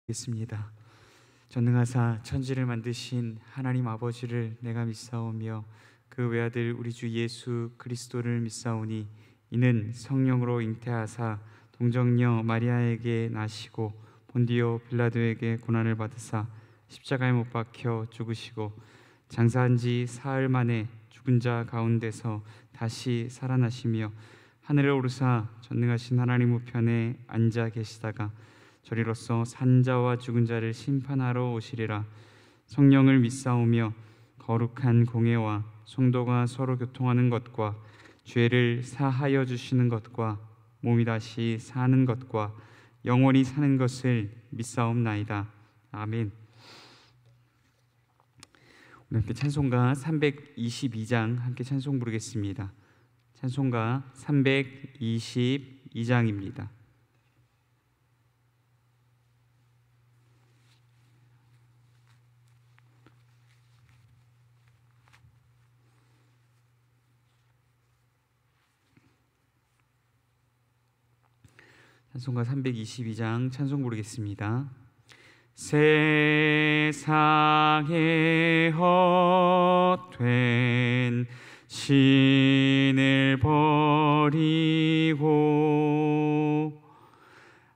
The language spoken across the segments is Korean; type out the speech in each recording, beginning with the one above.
겠습니다. 전능하사 천지를 만드신 하나님 아버지를 내가 믿사오며 그 외아들 우리 주 예수 그리스도를 믿사오니 이는 성령으로 잉태하사 동정녀 마리아에게 나시고 본디오 빌라도에게 고난을 받으사 십자가에 못 박혀 죽으시고 장사한 지 사흘 만에 죽은 자 가운데서 다시 살아나시며 하늘에 오르사 전능하신 하나님 우편에 앉아 계시다가 저리로서 산자와 죽은 자를 심판하러 오시리라. 성령을 믿사오며 거룩한 공회와 성도가 서로 교통하는 것과 죄를 사하여 주시는 것과 몸이 다시 사는 것과 영원히 사는 것을 믿사옵나이다. 아멘. 오늘 함께 찬송가 322장 함께 찬송 부르겠습니다. 찬송가 322장입니다. 찬송가 322장 찬송 부르겠습니다. 세상에 헛된 신을 버리고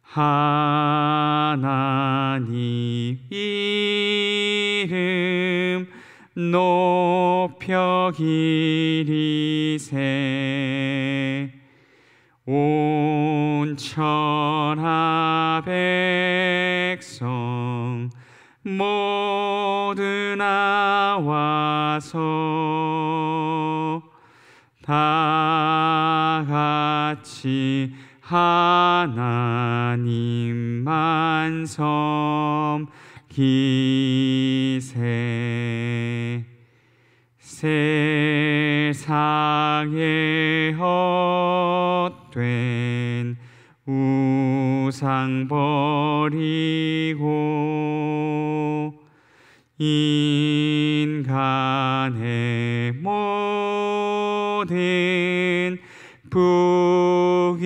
하나님 이름 높여 기리세 온 천하 백성 모두 나와서 다 같이 하나님만 섬기세 세상에 헛된 우상 버리고 인간의 모든 부귀영화와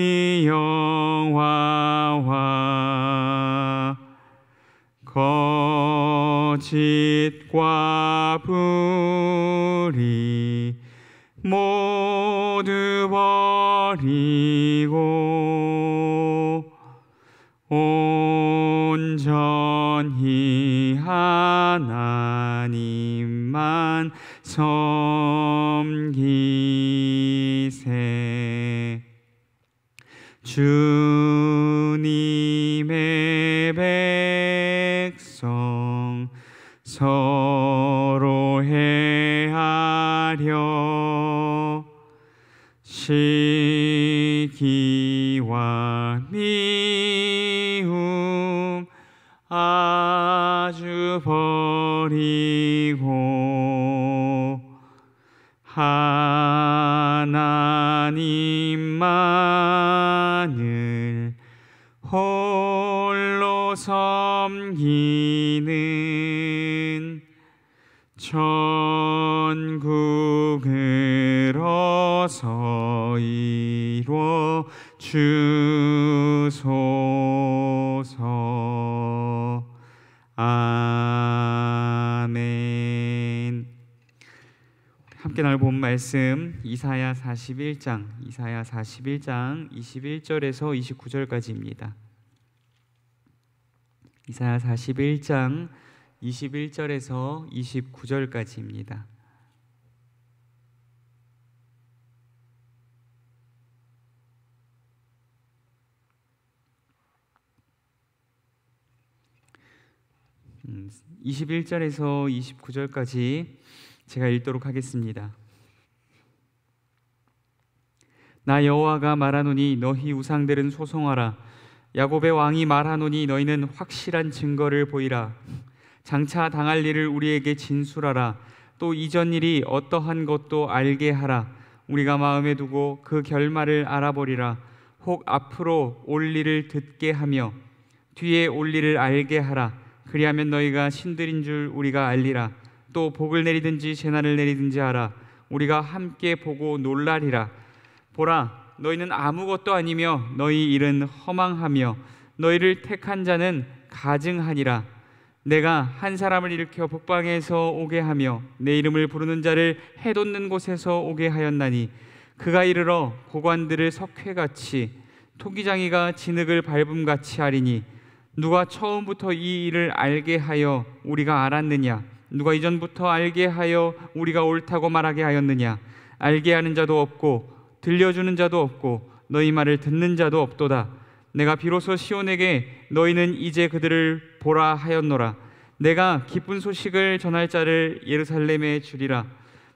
거짓과 불의 모두 버리고 온전히 하나님만 섬기세 주님의 백성 서로 헤아려 시기와 미움 아주 버리고 하나님만을 홀로 섬기는 천국을 어서 이루어 주소서. 아멘. 함께 나눌 본 말씀 이사야 41장 21절에서 29절까지입니다. 이사야 41장 21절에서 29절까지입니다. 음, 21절에서 29절까지 제가 읽도록 하겠습니다. 나 여호와가 말하노니 너희 우상들은 소송하라. 야곱의 왕이 말하노니 너희는 확실한 증거를 보이라. 장차 당할 일을 우리에게 진술하라. 또 이전 일이 어떠한 것도 알게 하라. 우리가 마음에 두고 그 결말을 알아보리라. 혹 앞으로 올 일을 듣게 하며 뒤에 올 일을 알게 하라. 그리하면 너희가 신들인 줄 우리가 알리라. 또 복을 내리든지 재난을 내리든지 하라. 우리가 함께 보고 놀라리라. 보라, 너희는 아무것도 아니며 너희 일은 허망하며 너희를 택한 자는 가증하니라. 내가 한 사람을 일으켜 북방에서 오게 하며 내 이름을 부르는 자를 해돋는 곳에서 오게 하였나니 그가 이르러 고관들을 석회같이 토기장이가 진흙을 밟음같이 하리니 누가 처음부터 이 일을 알게 하여 우리가 알았느냐? 누가 이전부터 알게 하여 우리가 옳다고 말하게 하였느냐? 알게 하는 자도 없고 들려주는 자도 없고 너희 말을 듣는 자도 없도다. 내가 비로소 시온에게 너희는 이제 그들을 보라 하였노라. 내가 기쁜 소식을 전할 자를 예루살렘에 주리라.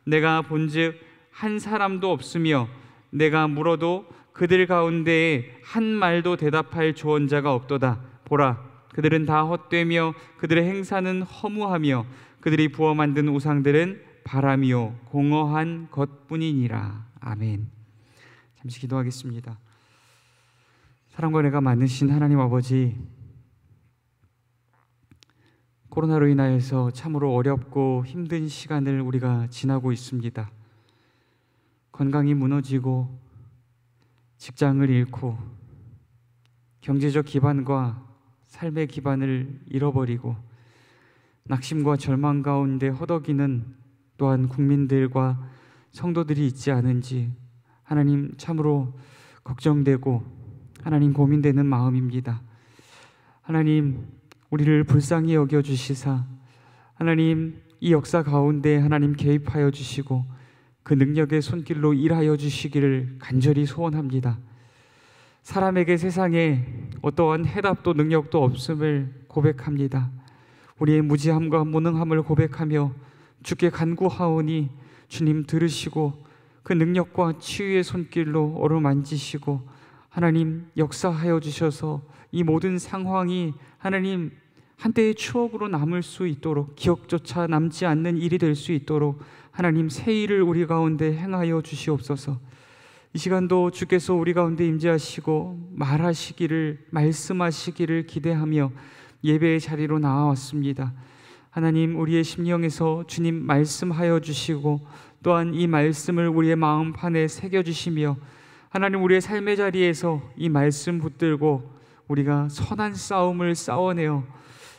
내가 본즉 한 사람도 없으며 내가 물어도 그들 가운데에 한 말도 대답할 조언자가 없도다. 보라, 그들은 다 헛되며 그들의 행사는 허무하며 그들이 부어 만든 우상들은 바람이요 공허한 것뿐이니라. 아멘. 잠시 기도하겠습니다. 사랑과 은혜가 많으신 하나님 아버지, 코로나로 인하여서 참으로 어렵고 힘든 시간을 우리가 지나고 있습니다. 건강이 무너지고 직장을 잃고 경제적 기반과 삶의 기반을 잃어버리고 낙심과 절망 가운데 허덕이는 또한 국민들과 성도들이 있지 않은지 하나님 참으로 걱정되고 하나님 고민되는 마음입니다. 하나님 우리를 불쌍히 여겨주시사 하나님 이 역사 가운데 하나님 개입하여 주시고 그 능력의 손길로 일하여 주시기를 간절히 소원합니다. 사람에게 세상에 어떠한 해답도 능력도 없음을 고백합니다. 우리의 무지함과 무능함을 고백하며 주께 간구하오니 주님 들으시고 그 능력과 치유의 손길로 어루만지시고 하나님 역사하여 주셔서 이 모든 상황이 하나님 한때의 추억으로 남을 수 있도록 기억조차 남지 않는 일이 될 수 있도록 하나님 새 일을 우리 가운데 행하여 주시옵소서. 이 시간도 주께서 우리 가운데 임재하시고 말하시기를 말씀하시기를 기대하며 예배의 자리로 나와왔습니다. 하나님 우리의 심령에서 주님 말씀하여 주시고 또한 이 말씀을 우리의 마음판에 새겨주시며 하나님 우리의 삶의 자리에서 이 말씀 붙들고 우리가 선한 싸움을 싸워내어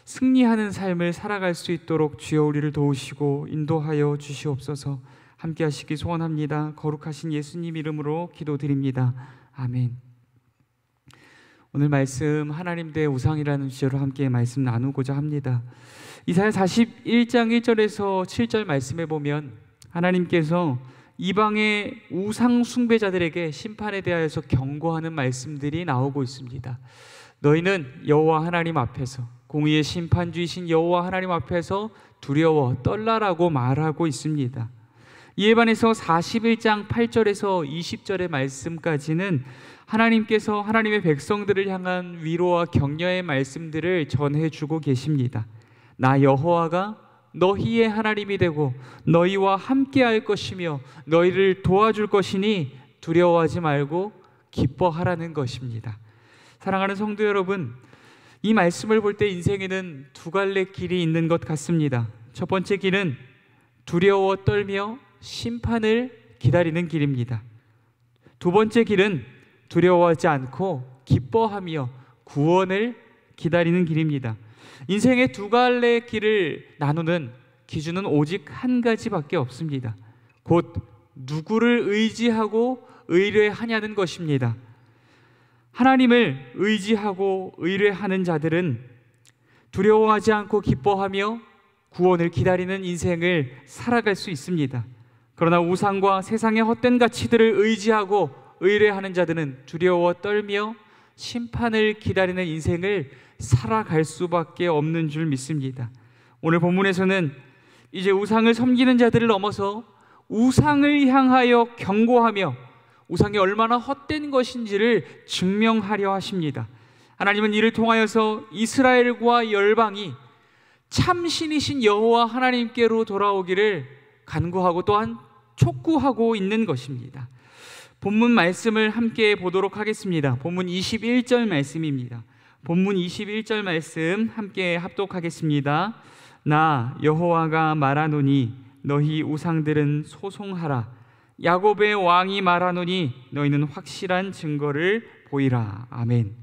승리하는 삶을 살아갈 수 있도록 주여 우리를 도우시고 인도하여 주시옵소서. 함께 하시기 소원합니다. 거룩하신 예수님 이름으로 기도드립니다. 아멘. 오늘 말씀 하나님 대 우상이라는 주제로 함께 말씀 나누고자 합니다. 이사야 41장 1절에서 7절 말씀에 보면 하나님께서 이방의 우상 숭배자들에게 심판에 대하여서 경고하는 말씀들이 나오고 있습니다. 너희는 여호와 하나님 앞에서 공의의 심판주이신 여호와 하나님 앞에서 두려워 떨라라고 말하고 있습니다. 이에 반해서 41장 8절에서 20절의 말씀까지는 하나님께서 하나님의 백성들을 향한 위로와 격려의 말씀들을 전해주고 계십니다. 나 여호와가 너희의 하나님이 되고 너희와 함께할 것이며 너희를 도와줄 것이니 두려워하지 말고 기뻐하라는 것입니다. 사랑하는 성도 여러분, 이 말씀을 볼 때 인생에는 두 갈래 길이 있는 것 같습니다. 첫 번째 길은 두려워 떨며 심판을 기다리는 길입니다. 두 번째 길은 두려워하지 않고 기뻐하며 구원을 기다리는 길입니다. 인생의 두 갈래의 길을 나누는 기준은 오직 한 가지밖에 없습니다. 곧 누구를 의지하고 의뢰하냐는 것입니다. 하나님을 의지하고 의뢰하는 자들은 두려워하지 않고 기뻐하며 구원을 기다리는 인생을 살아갈 수 있습니다. 그러나 우상과 세상의 헛된 가치들을 의지하고 의뢰하는 자들은 두려워 떨며 심판을 기다리는 인생을 살아갈 수밖에 없는 줄 믿습니다. 오늘 본문에서는 이제 우상을 섬기는 자들을 넘어서 우상을 향하여 경고하며 우상이 얼마나 헛된 것인지를 증명하려 하십니다. 하나님은 이를 통하여서 이스라엘과 열방이 참신이신 여호와 하나님께로 돌아오기를 간구하고 또한 촉구하고 있는 것입니다. 본문 말씀을 함께 보도록 하겠습니다. 본문 21절 말씀입니다. 본문 21절 말씀 함께 합독하겠습니다. 나 여호와가 말하노니 너희 우상들은 소송하라. 야곱의 왕이 말하노니 너희는 확실한 증거를 보이라. 아멘.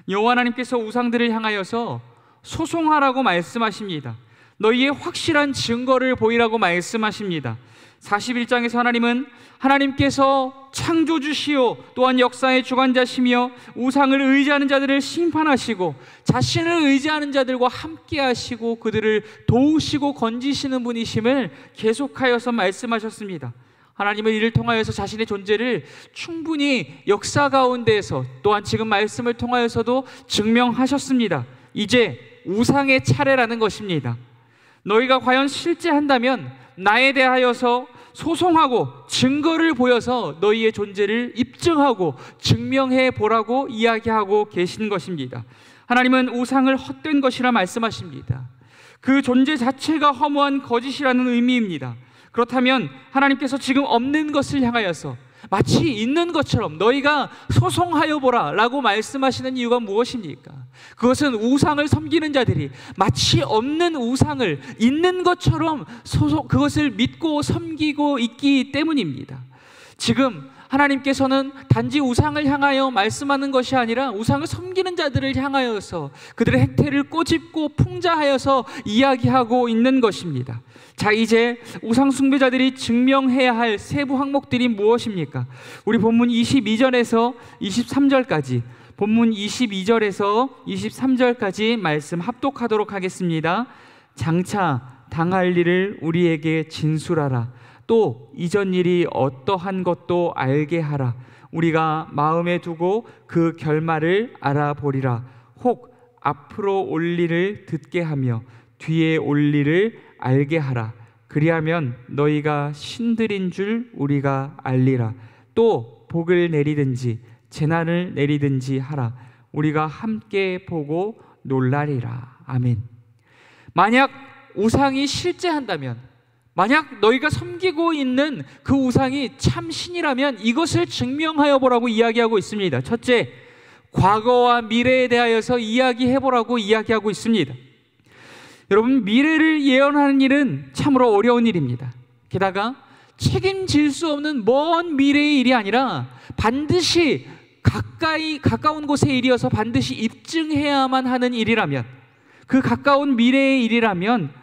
여호와 하나님께서 우상들을 향하여서 소송하라고 말씀하십니다. 너희의 확실한 증거를 보이라고 말씀하십니다. 41장에서 하나님은 하나님께서 창조주시오 또한 역사의 주관자시며 우상을 의지하는 자들을 심판하시고 자신을 의지하는 자들과 함께 하시고 그들을 도우시고 건지시는 분이심을 계속하여서 말씀하셨습니다. 하나님은 이를 통하여서 자신의 존재를 충분히 역사 가운데에서 또한 지금 말씀을 통하여서도 증명하셨습니다. 이제 우상의 차례라는 것입니다. 너희가 과연 실제한다면 나에 대하여서 소송하고 증거를 보여서 너희의 존재를 입증하고 증명해 보라고 이야기하고 계신 것입니다. 하나님은 우상을 헛된 것이라 말씀하십니다. 그 존재 자체가 허무한 거짓이라는 의미입니다. 그렇다면 하나님께서 지금 없는 것을 향하여서 마치 있는 것처럼 너희가 소송하여 보라 라고 말씀하시는 이유가 무엇입니까? 그것은 우상을 섬기는 자들이 마치 없는 우상을 있는 것처럼 그것을 믿고 섬기고 있기 때문입니다. 지금 하나님께서는 단지 우상을 향하여 말씀하는 것이 아니라 우상을 섬기는 자들을 향하여서 그들의 행태를 꼬집고 풍자하여서 이야기하고 있는 것입니다. 자, 이제 우상 숭배자들이 증명해야 할 세부 항목들이 무엇입니까? 우리 본문 22절에서 23절까지 본문 22절에서 23절까지 말씀 합독하도록 하겠습니다. 장차 당할 일을 우리에게 진술하라. 또 이전 일이 어떠한 것도 알게 하라. 우리가 마음에 두고 그 결말을 알아보리라. 혹 앞으로 올 일을 듣게 하며 뒤에 올 일을 알게 하라. 그리하면 너희가 신들인 줄 우리가 알리라. 또 복을 내리든지 재난을 내리든지 하라. 우리가 함께 보고 놀라리라. 아멘. 만약 우상이 실제한다면, 만약 너희가 섬기고 있는 그 우상이 참신이라면 이것을 증명하여 보라고 이야기하고 있습니다. 첫째, 과거와 미래에 대하여서 이야기해보라고 이야기하고 있습니다. 여러분, 미래를 예언하는 일은 참으로 어려운 일입니다. 게다가 책임질 수 없는 먼 미래의 일이 아니라 반드시 가까운 곳의 일이어서 반드시 입증해야만 하는 일이라면, 그 가까운 미래의 일이라면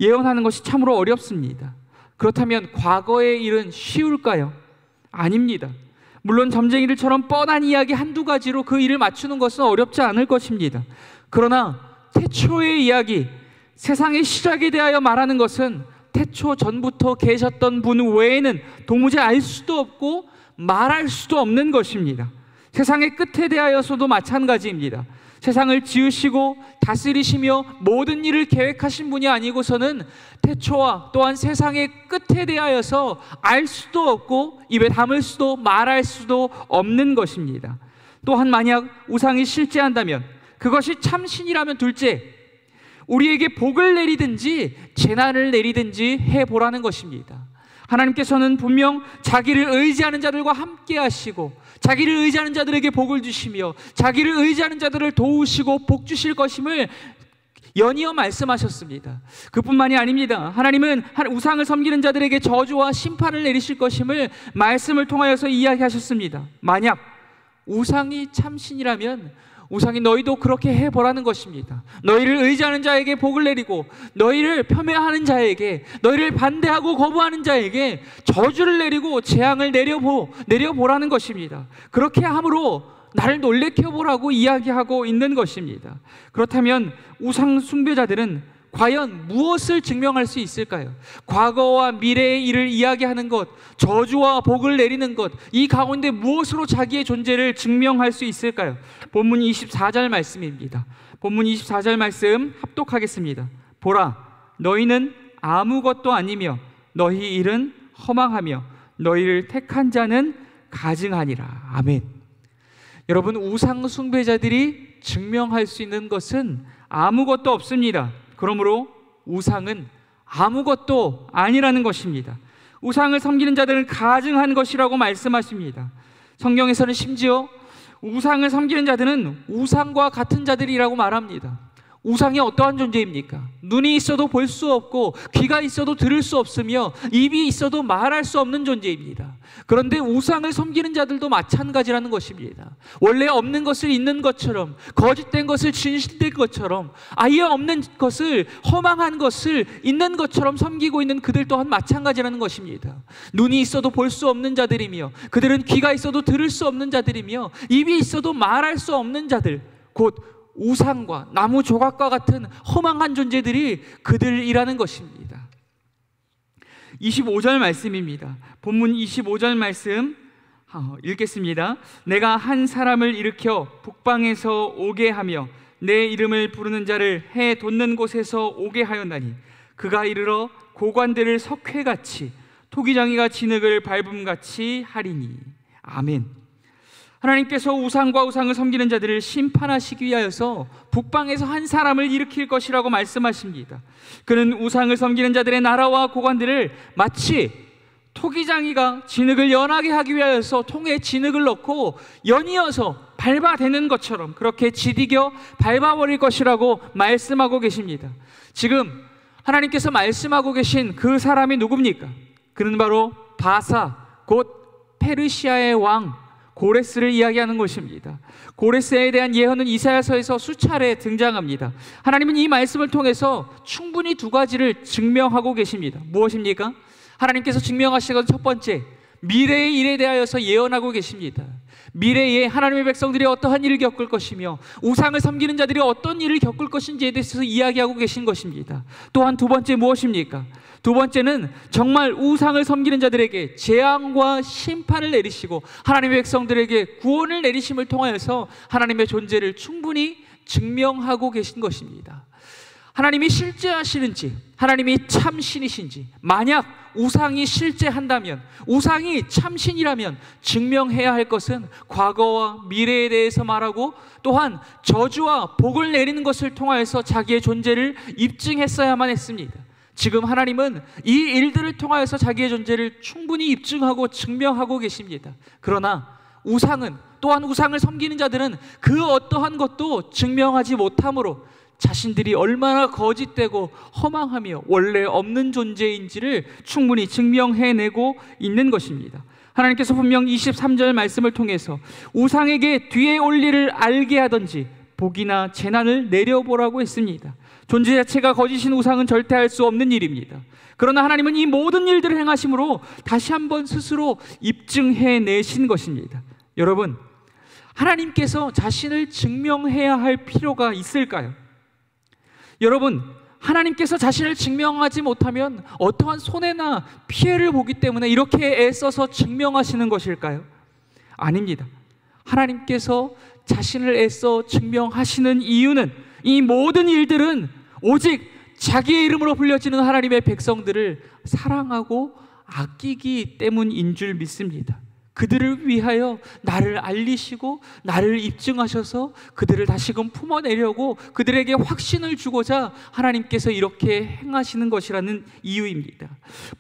예언하는 것이 참으로 어렵습니다. 그렇다면 과거의 일은 쉬울까요? 아닙니다. 물론 점쟁이들처럼 뻔한 이야기 한두 가지로 그 일을 맞추는 것은 어렵지 않을 것입니다. 그러나 태초의 이야기, 세상의 시작에 대하여 말하는 것은 태초 전부터 계셨던 분 외에는 도무지 알 수도 없고 말할 수도 없는 것입니다. 세상의 끝에 대하여서도 마찬가지입니다. 세상을 지으시고 다스리시며 모든 일을 계획하신 분이 아니고서는 태초와 또한 세상의 끝에 대하여서 알 수도 없고 입에 담을 수도 말할 수도 없는 것입니다. 또한 만약 우상이 실제한다면, 그것이 참신이라면 둘째, 우리에게 복을 내리든지 재난을 내리든지 해보라는 것입니다. 하나님께서는 분명 자기를 의지하는 자들과 함께 하시고 자기를 의지하는 자들에게 복을 주시며 자기를 의지하는 자들을 도우시고 복 주실 것임을 연이어 말씀하셨습니다. 그뿐만이 아닙니다. 하나님은 우상을 섬기는 자들에게 저주와 심판을 내리실 것임을 말씀을 통하여서 이야기하셨습니다. 만약 우상이 참신이라면 우상이 너희도 그렇게 해보라는 것입니다. 너희를 의지하는 자에게 복을 내리고 너희를 폄훼하는 자에게, 너희를 반대하고 거부하는 자에게 저주를 내리고 재앙을 내려보라는 것입니다. 그렇게 함으로 나를 놀래켜보라고 이야기하고 있는 것입니다. 그렇다면 우상 숭배자들은 과연 무엇을 증명할 수 있을까요? 과거와 미래의 일을 이야기하는 것, 저주와 복을 내리는 것, 이 가운데 무엇으로 자기의 존재를 증명할 수 있을까요? 본문 24절 말씀입니다. 본문 24절 말씀 합독하겠습니다. 보라, 너희는 아무것도 아니며 너희 일은 허망하며 너희를 택한 자는 가증하니라. 아멘. 여러분, 우상 숭배자들이 증명할 수 있는 것은 아무것도 없습니다. 그러므로 우상은 아무것도 아니라는 것입니다. 우상을 섬기는 자들은 가증한 것이라고 말씀하십니다. 성경에서는 심지어 우상을 섬기는 자들은 우상과 같은 자들이라고 말합니다. 우상이 어떠한 존재입니까? 눈이 있어도 볼 수 없고 귀가 있어도 들을 수 없으며 입이 있어도 말할 수 없는 존재입니다. 그런데 우상을 섬기는 자들도 마찬가지라는 것입니다. 원래 없는 것을 있는 것처럼, 거짓된 것을 진실된 것처럼, 아예 없는 것을, 허망한 것을 있는 것처럼 섬기고 있는 그들 또한 마찬가지라는 것입니다. 눈이 있어도 볼 수 없는 자들이며, 그들은 귀가 있어도 들을 수 없는 자들이며, 입이 있어도 말할 수 없는 자들, 곧 우상과 나무 조각과 같은 허망한 존재들이 그들이라는 것입니다. 25절 말씀입니다. 본문 25절 말씀 읽겠습니다. 내가 한 사람을 일으켜 북방에서 오게 하며 내 이름을 부르는 자를 해 돋는 곳에서 오게 하였나니 그가 이르러 고관들을 석회같이 토기장이가 진흙을 밟음같이 하리니. 아멘. 하나님께서 우상과 우상을 섬기는 자들을 심판하시기 위하여서 북방에서 한 사람을 일으킬 것이라고 말씀하십니다. 그는 우상을 섬기는 자들의 나라와 고관들을 마치 토기장이가 진흙을 연하게 하기 위하여서 통에 진흙을 넣고 연이어서 밟아대는 것처럼 그렇게 지디겨 밟아버릴 것이라고 말씀하고 계십니다. 지금 하나님께서 말씀하고 계신 그 사람이 누굽니까? 그는 바로 바사, 곧 페르시아의 왕 고레스를 이야기하는 것입니다. 고레스에 대한 예언은 이사야서에서 수차례 등장합니다. 하나님은 이 말씀을 통해서 충분히 두 가지를 증명하고 계십니다. 무엇입니까? 하나님께서 증명하시는 첫 번째, 미래의 일에 대하여서 예언하고 계십니다. 미래에 하나님의 백성들이 어떠한 일을 겪을 것이며 우상을 섬기는 자들이 어떤 일을 겪을 것인지에 대해서 이야기하고 계신 것입니다. 또한 두 번째 무엇입니까? 두 번째는 정말 우상을 섬기는 자들에게 재앙과 심판을 내리시고 하나님의 백성들에게 구원을 내리심을 통하여서 하나님의 존재를 충분히 증명하고 계신 것입니다. 하나님이 실제하시는지, 하나님이 참신이신지, 만약 우상이 실제한다면, 우상이 참신이라면 증명해야 할 것은 과거와 미래에 대해서 말하고 또한 저주와 복을 내리는 것을 통하여서 자기의 존재를 입증했어야만 했습니다. 지금 하나님은 이 일들을 통하여서 자기의 존재를 충분히 입증하고 증명하고 계십니다. 그러나 우상은, 또한 우상을 섬기는 자들은 그 어떠한 것도 증명하지 못하므로 자신들이 얼마나 거짓되고 허망하며 원래 없는 존재인지를 충분히 증명해내고 있는 것입니다. 하나님께서 분명 23절 말씀을 통해서 우상에게 뒤에 올 일을 알게 하든지 복이나 재난을 내려보라고 했습니다. 존재 자체가 거짓인 우상은 절대 할 수 없는 일입니다. 그러나 하나님은 이 모든 일들을 행하심으로 다시 한번 스스로 입증해내신 것입니다. 여러분, 하나님께서 자신을 증명해야 할 필요가 있을까요? 여러분, 하나님께서 자신을 증명하지 못하면 어떠한 손해나 피해를 보기 때문에 이렇게 애써서 증명하시는 것일까요? 아닙니다. 하나님께서 자신을 애써 증명하시는 이유는, 이 모든 일들은 오직 자기의 이름으로 불려지는 하나님의 백성들을 사랑하고 아끼기 때문인 줄 믿습니다. 그들을 위하여 나를 알리시고 나를 입증하셔서 그들을 다시금 품어내려고 그들에게 확신을 주고자 하나님께서 이렇게 행하시는 것이라는 이유입니다.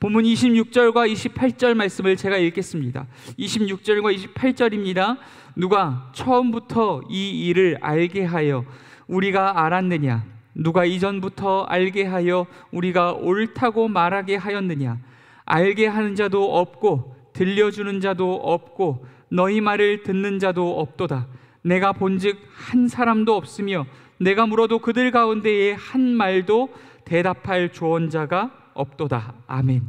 본문 26절과 28절 말씀을 제가 읽겠습니다. 26절과 28절입니다. 누가 처음부터 이 일을 알게 하여 우리가 알았느냐? 누가 이전부터 알게 하여 우리가 옳다고 말하게 하였느냐? 알게 하는 자도 없고 들려주는 자도 없고 너희 말을 듣는 자도 없도다. 내가 본즉 한 사람도 없으며 내가 물어도 그들 가운데에 한 말도 대답할 조언자가 없도다. 아멘.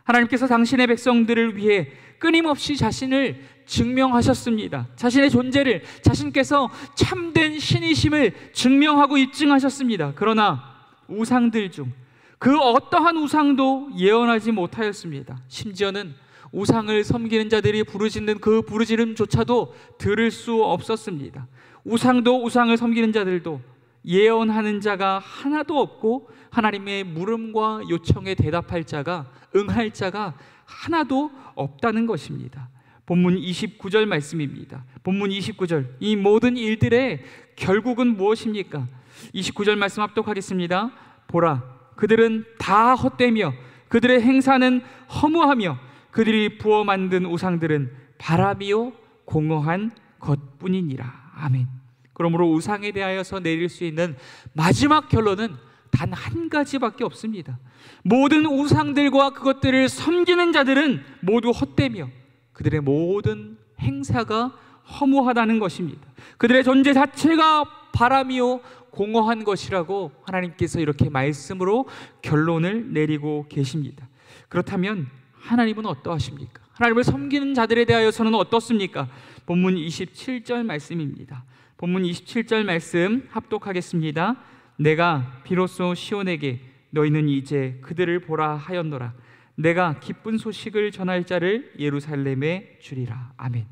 하나님께서 당신의 백성들을 위해 끊임없이 자신을 증명하셨습니다. 자신의 존재를, 자신께서 참된 신이심을 증명하고 입증하셨습니다. 그러나 우상들 중 그 어떠한 우상도 예언하지 못하였습니다. 심지어는 우상을 섬기는 자들이 부르짖는 그 부르짖음조차도 들을 수 없었습니다. 우상도 우상을 섬기는 자들도 예언하는 자가 하나도 없고 하나님의 물음과 요청에 대답할 자가, 응할 자가 하나도 없다는 것입니다. 본문 29절 말씀입니다. 본문 29절, 이 모든 일들의 결국은 무엇입니까? 29절 말씀 합독하겠습니다. 보라, 그들은 다 헛되며 그들의 행사는 허무하며 그들이 부어 만든 우상들은 바람이요 공허한 것뿐이니라. 아멘. 그러므로 우상에 대하여서 내릴 수 있는 마지막 결론은 단 한 가지밖에 없습니다. 모든 우상들과 그것들을 섬기는 자들은 모두 헛되며 그들의 모든 행사가 허무하다는 것입니다. 그들의 존재 자체가 바람이요 공허한 것이라고 하나님께서 이렇게 말씀으로 결론을 내리고 계십니다. 그렇다면 하나님은 어떠하십니까? 하나님을 섬기는 자들에 대하여서는 어떻습니까? 본문 27절 말씀입니다. 본문 27절 말씀 합독하겠습니다. 내가 비로소 시온에게 너희는 이제 그들을 보라 하였노라. 내가 기쁜 소식을 전할 자를 예루살렘에 주리라. 아멘.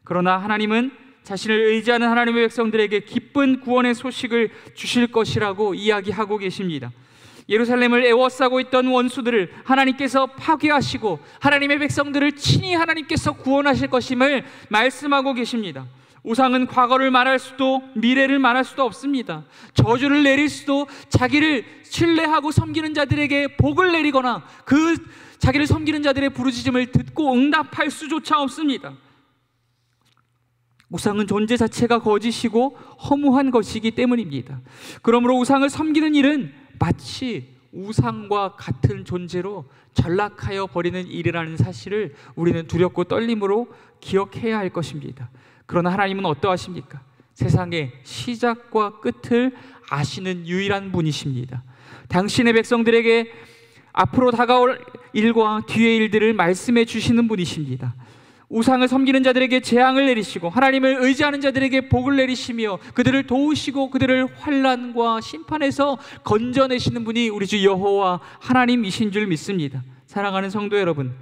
그러나 하나님은 자신을 의지하는 하나님의 백성들에게 기쁜 구원의 소식을 주실 것이라고 이야기하고 계십니다. 예루살렘을 에워싸고 있던 원수들을 하나님께서 파괴하시고 하나님의 백성들을 친히 하나님께서 구원하실 것임을 말씀하고 계십니다. 우상은 과거를 말할 수도 미래를 말할 수도 없습니다. 저주를 내릴 수도 자기를 신뢰하고 섬기는 자들에게 복을 내리거나 그 자기를 섬기는 자들의 부르짖음을 듣고 응답할 수조차 없습니다. 우상은 존재 자체가 거짓이고 허무한 것이기 때문입니다. 그러므로 우상을 섬기는 일은 마치 우상과 같은 존재로 전락하여 버리는 일이라는 사실을 우리는 두렵고 떨림으로 기억해야 할 것입니다. 그러나 하나님은 어떠하십니까? 세상의 시작과 끝을 아시는 유일한 분이십니다. 당신의 백성들에게 앞으로 다가올 일과 뒤의 일들을 말씀해 주시는 분이십니다. 우상을 섬기는 자들에게 재앙을 내리시고 하나님을 의지하는 자들에게 복을 내리시며 그들을 도우시고 그들을 환난과 심판에서 건져내시는 분이 우리 주 여호와 하나님이신 줄 믿습니다. 사랑하는 성도 여러분,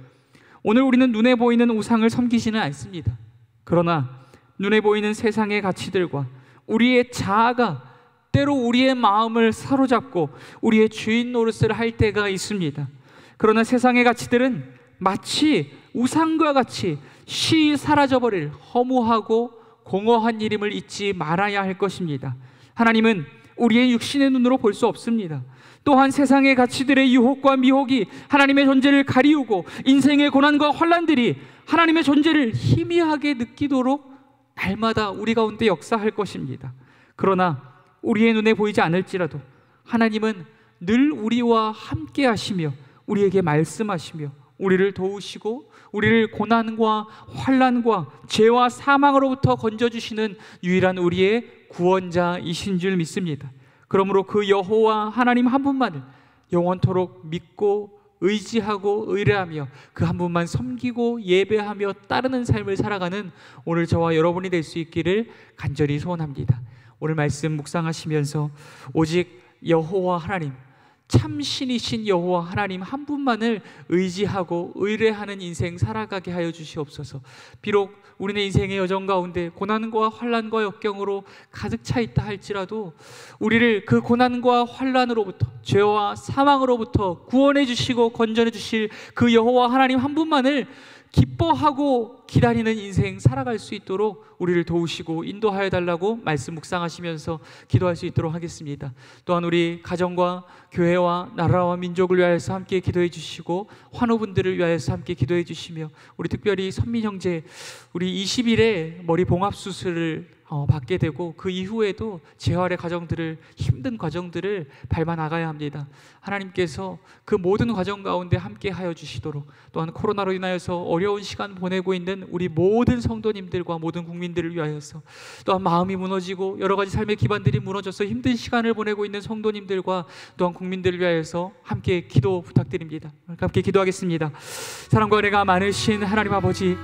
오늘 우리는 눈에 보이는 우상을 섬기지는 않습니다. 그러나 눈에 보이는 세상의 가치들과 우리의 자아가 때로 우리의 마음을 사로잡고 우리의 주인 노릇을 할 때가 있습니다. 그러나 세상의 가치들은 마치 우상과 같이 쉬이 사라져버릴 허무하고 공허한 일임을 잊지 말아야 할 것입니다. 하나님은 우리의 육신의 눈으로 볼 수 없습니다. 또한 세상의 가치들의 유혹과 미혹이 하나님의 존재를 가리우고 인생의 고난과 환난들이 하나님의 존재를 희미하게 느끼도록 날마다 우리 가운데 역사할 것입니다. 그러나 우리의 눈에 보이지 않을지라도 하나님은 늘 우리와 함께 하시며 우리에게 말씀하시며 우리를 도우시고 우리를 고난과 환난과 죄와 사망으로부터 건져주시는 유일한 우리의 구원자이신 줄 믿습니다. 그러므로 그 여호와 하나님 한 분만을 영원토록 믿고 의지하고 의뢰하며 그 한 분만 섬기고 예배하며 따르는 삶을 살아가는 오늘 저와 여러분이 될 수 있기를 간절히 소원합니다. 오늘 말씀 묵상하시면서 오직 여호와 하나님, 참 신이신 여호와 하나님 한 분만을 의지하고 의뢰하는 인생 살아가게 하여 주시옵소서. 비록 우리의 인생의 여정 가운데 고난과 환난과 역경으로 가득 차 있다 할지라도 우리를 그 고난과 환난으로부터 죄와 사망으로부터 구원해 주시고 건져내 주실 그 여호와 하나님 한 분만을 기뻐하고 기다리는 인생 살아갈 수 있도록 우리를 도우시고 인도하여 달라고 말씀 묵상하시면서 기도할 수 있도록 하겠습니다. 또한 우리 가정과 교회와 나라와 민족을 위하여서 함께 기도해 주시고 환우분들을 위하여서 함께 기도해 주시며 우리 특별히 선민 형제 우리 20일에 머리 봉합 수술을 받게 되고 그 이후에도 재활의 과정들을 힘든 과정들을 밟아 나가야 합니다. 하나님께서 그 모든 과정 가운데 함께 하여 주시도록 또한 코로나로 인하여서 어려운 시간 보내고 있는 우리 모든 성도님들과 모든 국민들을 위하여서 또한 마음이 무너지고 여러 가지 삶의 기반들이 무너져서 힘든 시간을 보내고 있는 성도님들과 또한 국민들을 위하여서 함께 기도 부탁드립니다. 함께 기도하겠습니다. 사랑과 은혜가 많으신 하나님 아버지,